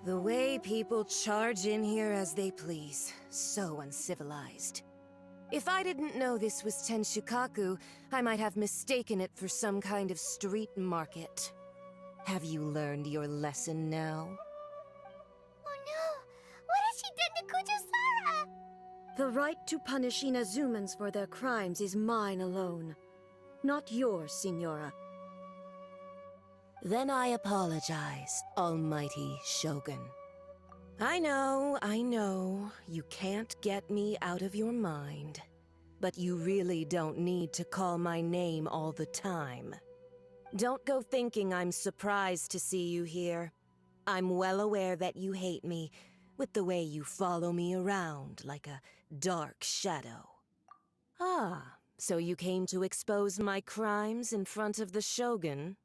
The way people charge in here as they please. So uncivilized. If I didn't know this was Tenshukaku, I might have mistaken it for some kind of street market. Have you learned your lesson now? Oh no! What has she done to Kujusara? The right to punish Inazumans for their crimes is mine alone. Not yours, Signora. Then I apologize, Almighty Shogun. I know, you can't get me out of your mind. But you really don't need to call my name all the time. Don't go thinking I'm surprised to see you here. I'm well aware that you hate me, with the way you follow me around like a dark shadow. Ah, so you came to expose my crimes in front of the Shogun?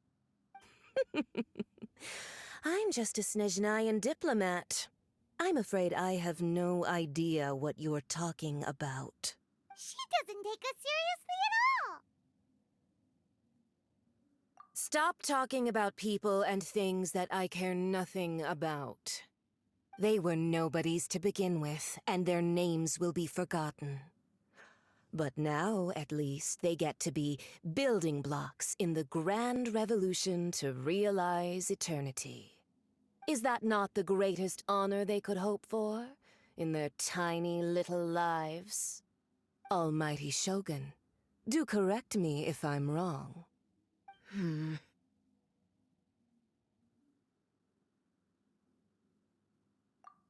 I'm just a Snezhnayan diplomat. I'm afraid I have no idea what you're talking about. She doesn't take us seriously at all! Stop talking about people and things that I care nothing about. They were nobodies to begin with, and their names will be forgotten. But now, at least, they get to be building blocks in the grand revolution to realize eternity. Is that not the greatest honor they could hope for in their tiny little lives? Almighty Shogun, do correct me if I'm wrong.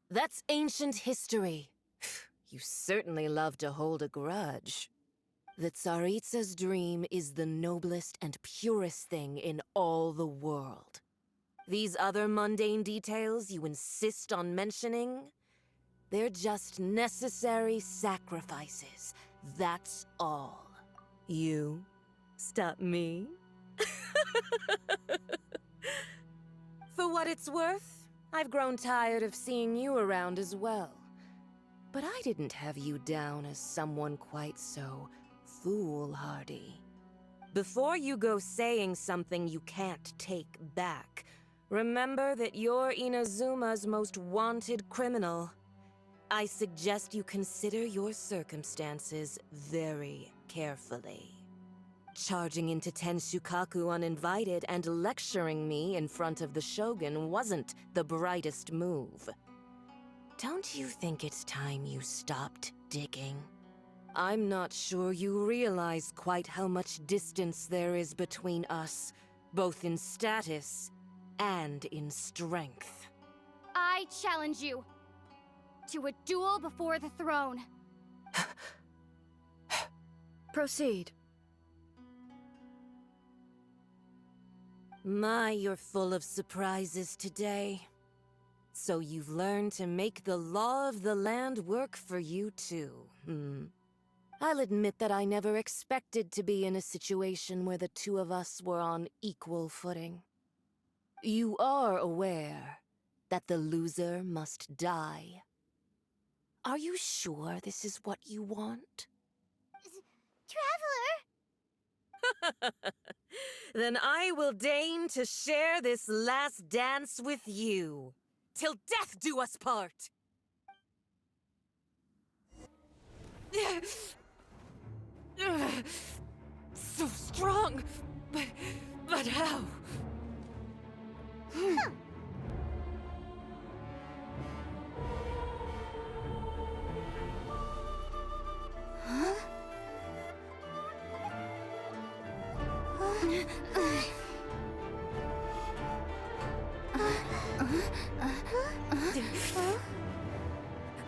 That's ancient history. You certainly love to hold a grudge. The Tsaritsa's dream is the noblest and purest thing in all the world. These other mundane details you insist on mentioning, they're just necessary sacrifices. That's all. You stop me? For what it's worth, I've grown tired of seeing you around as well. But I didn't have you down as someone quite so foolhardy. Before you go saying something you can't take back, remember that you're Inazuma's most wanted criminal. I suggest you consider your circumstances very carefully. Charging into Tenshukaku uninvited and lecturing me in front of the Shogun wasn't the brightest move. Don't you think it's time you stopped digging? I'm not sure you realize quite how much distance there is between us, both in status and in strength. I challenge you to a duel before the throne. Proceed. My, you're full of surprises today. So you've learned to make the law of the land work for you too, I'll admit that I never expected to be in a situation where the two of us were on equal footing. You are aware that the loser must die. Are you sure this is what you want? Traveler! Then I will deign to share this last dance with you. Till death do us part! So strong! But how?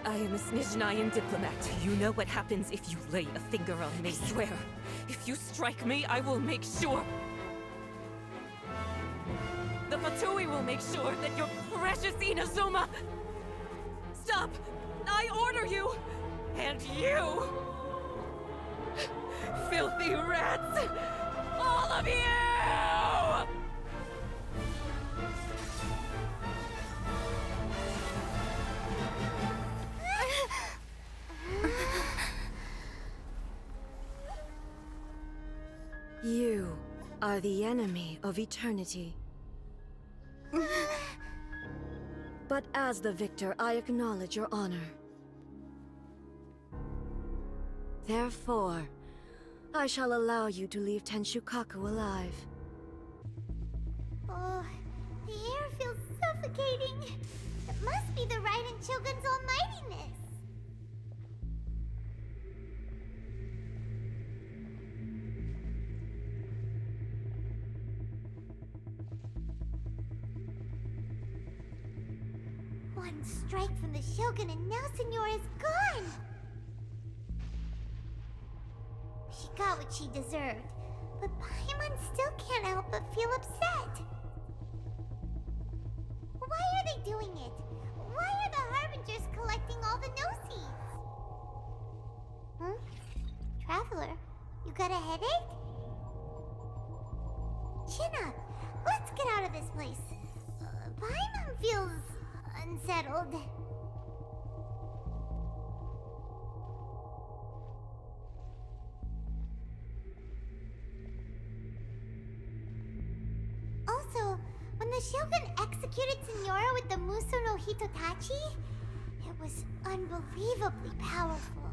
I am a Snezhnayan diplomat. You know what happens if you lay a finger on me. I swear, if you strike me, I will make sure. The Fatui will make sure that your precious Inazuma... Stop! I order you! And you! Filthy rats! All of you! You are the enemy of eternity. But as the victor, I acknowledge your honor. Therefore, I shall allow you to leave Tenshukaku alive. Oh, the air feels suffocating. It must be the Raiden Shogun's almightiness. One strike from the Shogun and now Senora is gone! She got what she deserved, but Paimon still can't help but feel upset. Why are they doing it? Why are the Harbingers collecting all the no-seeds? Traveler, you got a headache? Chin up! Let's get out of this place. Paimon feels unsettled. Also, when the Shogun executed Senora with the Muso no Hitotachi, it was unbelievably powerful.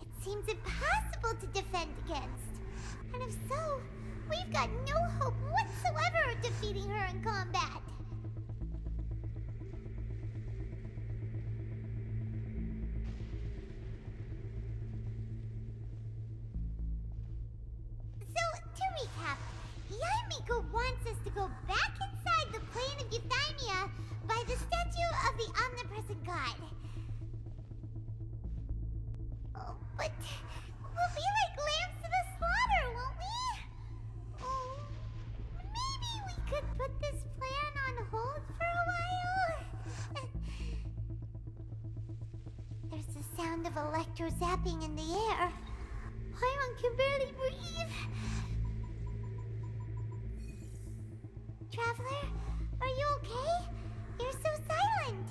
It seems impossible to defend against. And if so, we've got no hope whatsoever of defeating her in combat. So, to recap, Yaemiko wants us to go back inside the plane of Euthymia by the statue of the omnipresent god. Oh, but we'll be like lambs to the slaughter, won't we? Oh, maybe we could put this plan on hold for a while? There's the sound of electro-zapping in the air. Paimon can barely breathe. Traveler, are you okay? You're so silent.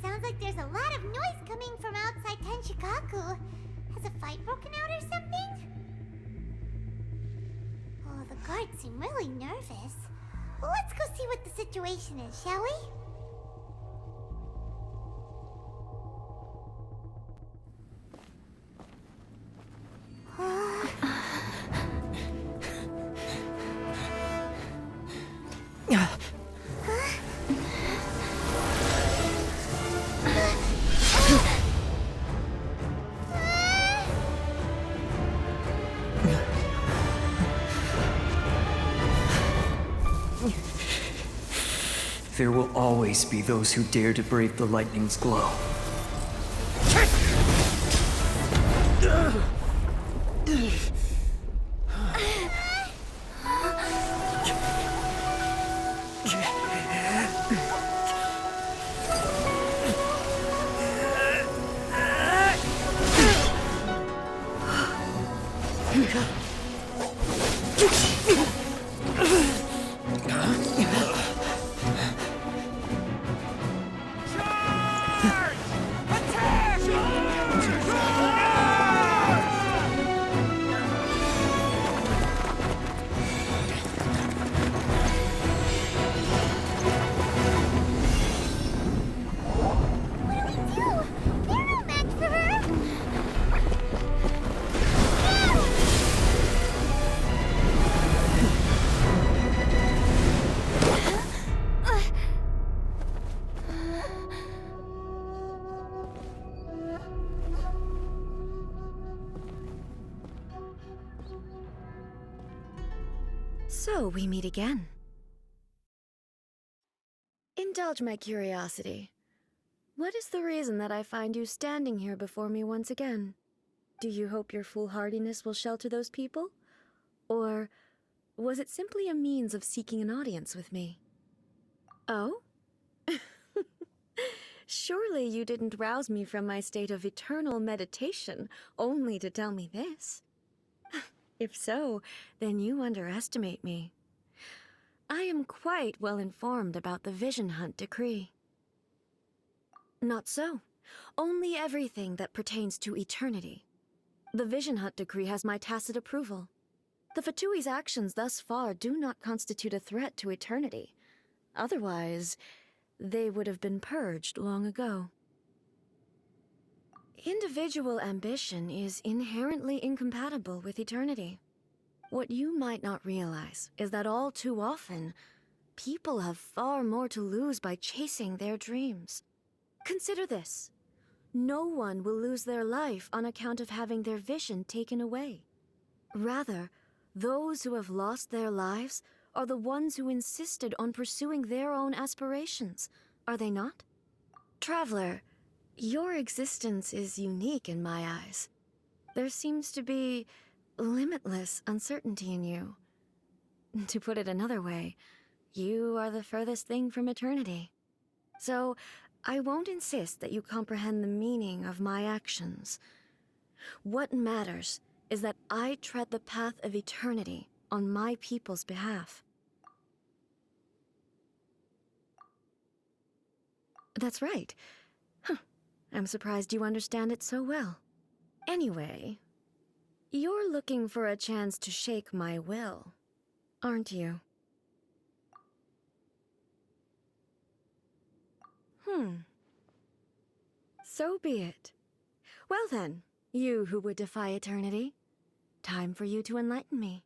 Sounds like there's a lot of noise coming from outside Tenshukaku. Has a fight broken out or something? Oh, the guards seem really nervous. Well, let's go see what the situation is, shall we? There will always be those who dare to brave the lightning's glow. So we meet again. Indulge my curiosity. What is the reason that I find you standing here before me once again? Do you hope your foolhardiness will shelter those people? Or was it simply a means of seeking an audience with me? Oh? Surely you didn't rouse me from my state of eternal meditation only to tell me this. If so, then you underestimate me. I am quite well informed about the Vision Hunt decree. Not so. Only everything that pertains to eternity. The Vision Hut decree has my tacit approval. The Fatui's actions thus far do not constitute a threat to eternity. Otherwise, they would have been purged long ago. Individual ambition is inherently incompatible with eternity. What you might not realize is that all too often, people have far more to lose by chasing their dreams. Consider this. No one will lose their life on account of having their vision taken away. Rather, those who have lost their lives are the ones who insisted on pursuing their own aspirations, are they not? Traveler, your existence is unique in my eyes. There seems to be limitless uncertainty in you. To put it another way, you are the furthest thing from eternity. So, I won't insist that you comprehend the meaning of my actions. What matters is that I tread the path of eternity on my people's behalf. That's right. I'm surprised you understand it so well. Anyway, you're looking for a chance to shake my will, aren't you? So be it. Well then, you who would defy eternity, time for you to enlighten me.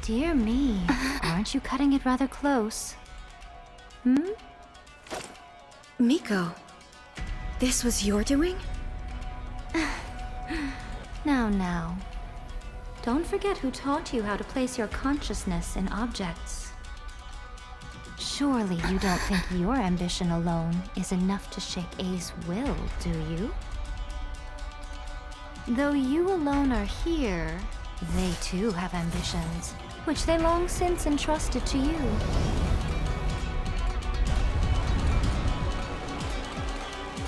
Dear me, aren't you cutting it rather close? Miko, this was your doing? Now. Don't forget who taught you how to place your consciousness in objects. Surely you don't think your ambition alone is enough to shake A's will, do you? Though you alone are here, they too have ambitions, which they long since entrusted to you.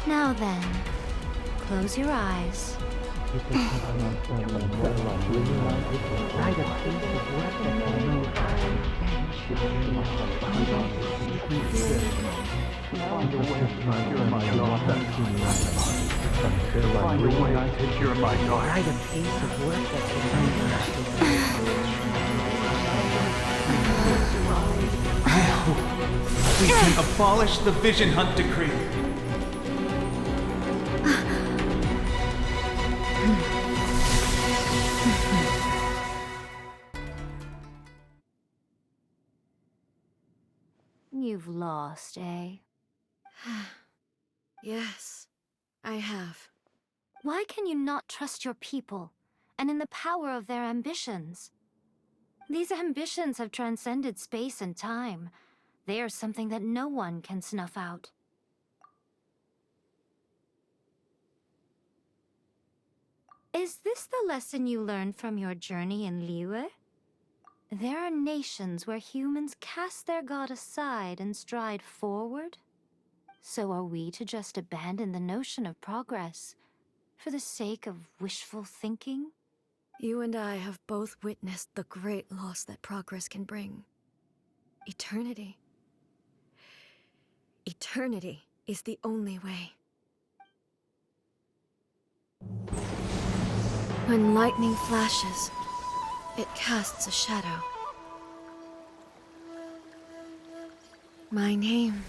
Now then, close your eyes. We can abolish the Vision Hunt decree. You've lost, eh? Yes, I have. Why can you not trust your people, and in the power of their ambitions? These ambitions have transcended space and time. They are something that no one can snuff out. Is this the lesson you learned from your journey in Liyue? There are nations where humans cast their god aside and stride forward. So are we to just abandon the notion of progress for the sake of wishful thinking? You and I have both witnessed the great loss that progress can bring. Eternity. Eternity is the only way. When lightning flashes, it casts a shadow. My name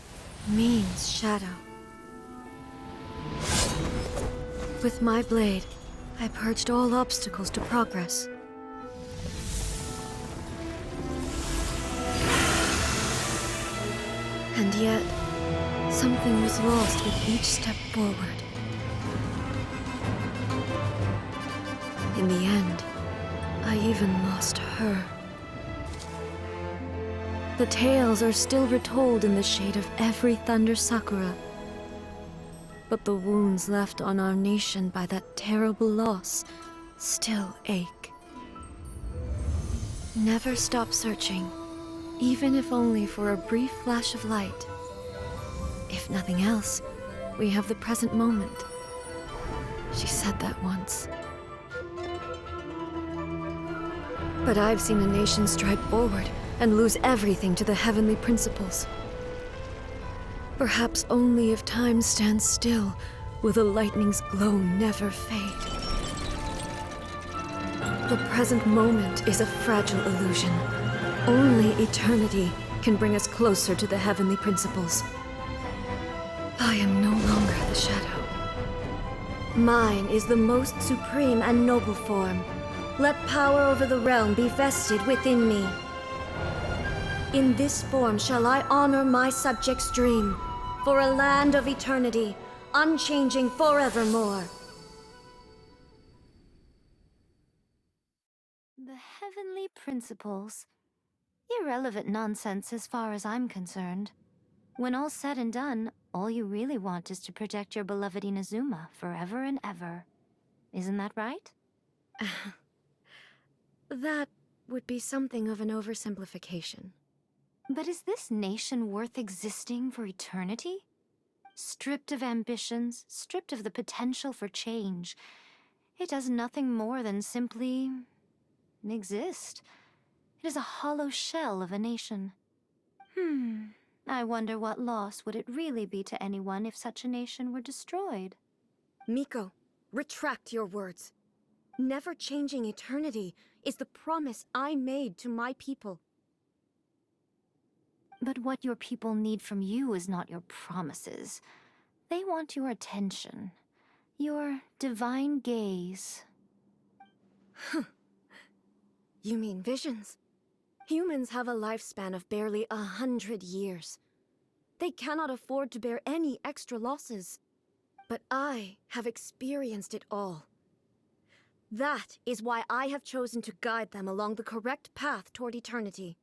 means shadow. With my blade, I purged all obstacles to progress. And yet, something was lost with each step forward. In the end, I even lost her. The tales are still retold in the shade of every Thunder Sakura. But the wounds left on our nation by that terrible loss still ache. Never stop searching, even if only for a brief flash of light. If nothing else, we have the present moment. She said that once. But I've seen a nation stride forward and lose everything to the heavenly principles. Perhaps only if time stands still will the lightning's glow never fade. The present moment is a fragile illusion. Only eternity can bring us closer to the heavenly principles. I am no longer the shadow. Mine is the most supreme and noble form. Let power over the realm be vested within me. In this form shall I honor my subjects' dream, for a land of eternity, unchanging forevermore. The heavenly principles. Irrelevant nonsense as far as I'm concerned. When all's said and done, all you really want is to protect your beloved Inazuma forever and ever. Isn't that right? That would be something of an oversimplification. But is this nation worth existing for eternity? Stripped of ambitions, stripped of the potential for change, it does nothing more than simply exist. It is a hollow shell of a nation. I wonder what loss would it really be to anyone if such a nation were destroyed? Miko, retract your words. Never changing eternity is the promise I made to my people. But what your people need from you is not your promises. They want your attention, your divine gaze. You mean visions? Humans have a lifespan of barely 100 years. They cannot afford to bear any extra losses. But I have experienced it all. That is why I have chosen to guide them along the correct path toward eternity.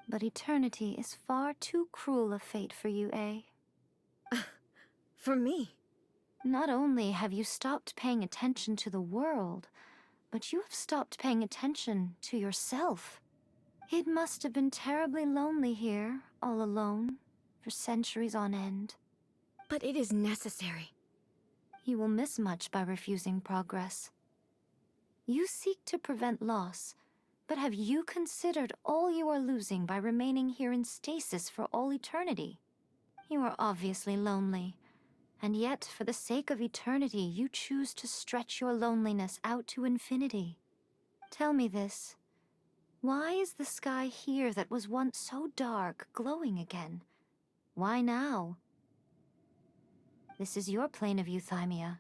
But eternity is far too cruel a fate for you, eh? For me? Not only have you stopped paying attention to the world, but you have stopped paying attention to yourself. It must have been terribly lonely here, all alone, for centuries on end. But it is necessary. You will miss much by refusing progress. You seek to prevent loss, but have you considered all you are losing by remaining here in stasis for all eternity? You are obviously lonely, and yet for the sake of eternity you choose to stretch your loneliness out to infinity. Tell me this. Why is the sky here that was once so dark glowing again? Why now? This is your plane of euthymia.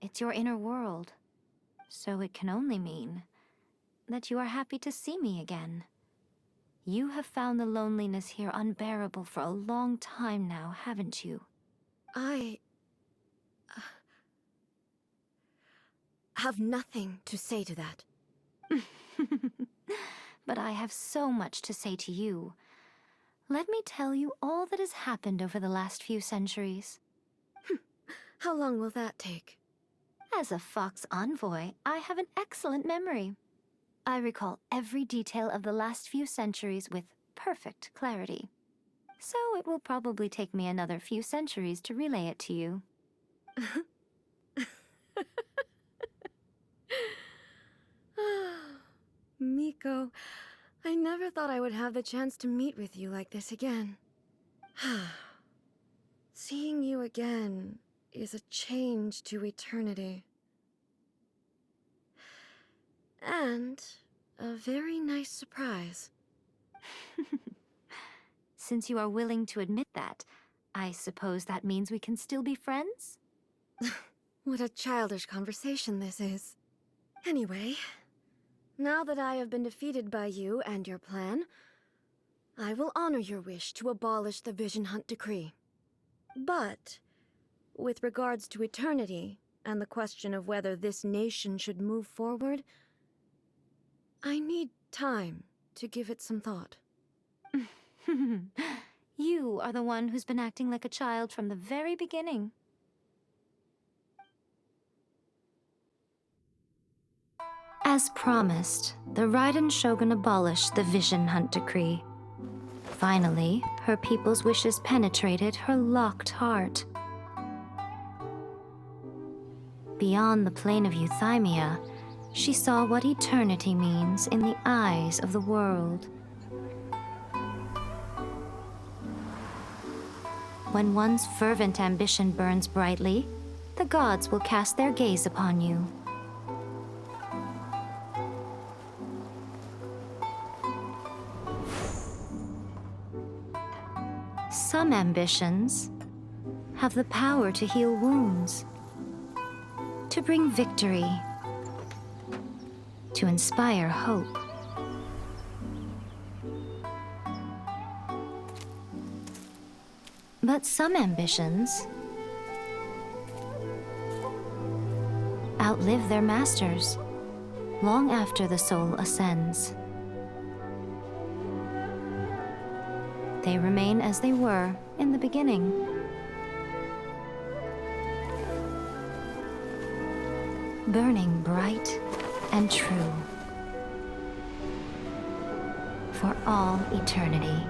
It's your inner world. So it can only mean that you are happy to see me again. You have found the loneliness here unbearable for a long time now, haven't you? I have nothing to say to that. But I have so much to say to you. Let me tell you all that has happened over the last few centuries. How long will that take? As a Fox envoy, I have an excellent memory. I recall every detail of the last few centuries with perfect clarity. So it will probably take me another few centuries to relay it to you. Miko, I never thought I would have the chance to meet with you like this again. Seeing you again is a change to eternity. And a very nice surprise. Since you are willing to admit that, I suppose that means we can still be friends? What a childish conversation this is. Anyway, now that I have been defeated by you and your plan, I will honor your wish to abolish the Vision Hunt decree. But, with regards to eternity, and the question of whether this nation should move forward, I need time to give it some thought. You are the one who's been acting like a child from the very beginning. As promised, the Raiden Shogun abolished the Vision Hunt decree. Finally, her people's wishes penetrated her locked heart. Beyond the plane of Euthymia, she saw what eternity means in the eyes of the world. When one's fervent ambition burns brightly, the gods will cast their gaze upon you. Some ambitions have the power to heal wounds, to bring victory, to inspire hope. But some ambitions outlive their masters long after the soul ascends. They remain as they were in the beginning. Burning bright and true for all eternity.